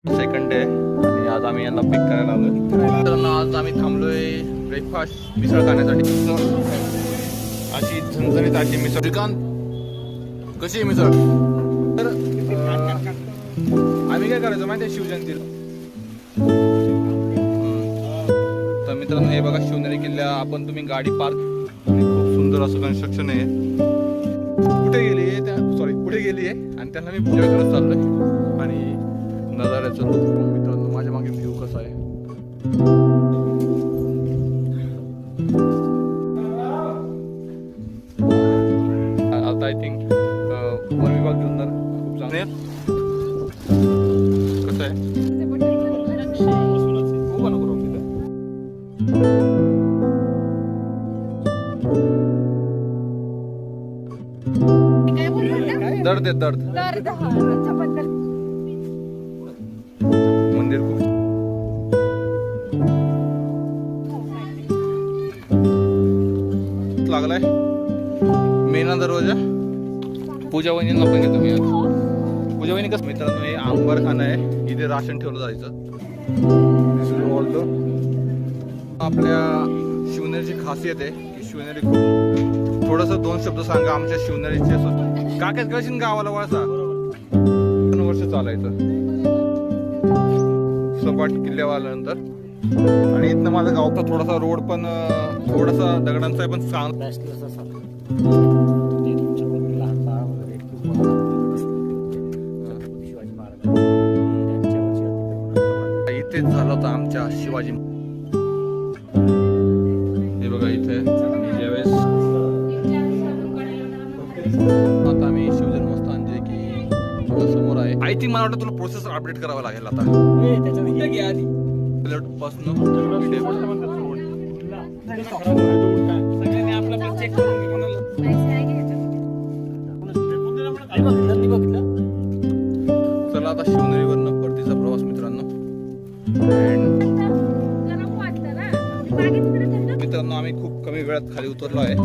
Second day आणि आज आम्ही यांना पिक करायला आलोय. तर आज आम्ही थांबलोय ब्रेकफास्ट मिसळ खाण्यासाठी. अशी झणझणीत अशी मिसळ. श्रीकांत कशी आहे मिसळ? तर आम्ही काय करायचं माहिती आहे शिवजयंतीला. तर मित्रांनो हे बघा शिवनेरी किल्ला. आपण तुम्ही गाडी पार्क आणि खूप सुंदर असं कन्स्ट्रक्शन आहे. कुठे गेली आहे त्या पुढे गेली आहे आणि त्यांना मी पूजा करत चाललोय. आणि नजाऱ्याचं मित्रांनो माझ्या मागे व्ह्यू कसा आहे. आता आय थिंक वन विभाग घेऊन तर खूप चांगले कसं आहे खूप अनुभव दर्द आहे दर्द. मंदिर खूप लागलाय. मेना दरवाजा. पूजा वहिनींना पण घेतो मी. पूजा वहिनी कसं मित्रांनो हे अंबरखाना आहे. इथे राशन ठेवलं जायचं. आपल्या शिवनेरीची खासियत आहे की शिवनेरी खूप थोडस दोन शब्द सांगा आमच्या शिवनेरीचे. काकेत कळशीन गावाला वळसा 2 वर्ष चालायचं सपाट किल्ल्यावर आल्यानंतर. आणि इथनं माझं गावचा थोडासा रोड पण थोडासा दगडांचा आहे पण सांग इथेच झालं होतं आमच्या शिवाजी. हे बघा इथे ज्यावेळेस आता आम्ही शिवजन्मस्थान जे की समोर आहे. आय थिंक मला वाटतं तुला प्रोसेस अपडेट करावा लागेल आता पासून. चला आता शिवनेरीवरनं परतीचा प्रवास मित्रांनो. मित्रांनो आम्ही खूप कमी वेळात खाली उतरलो आहे.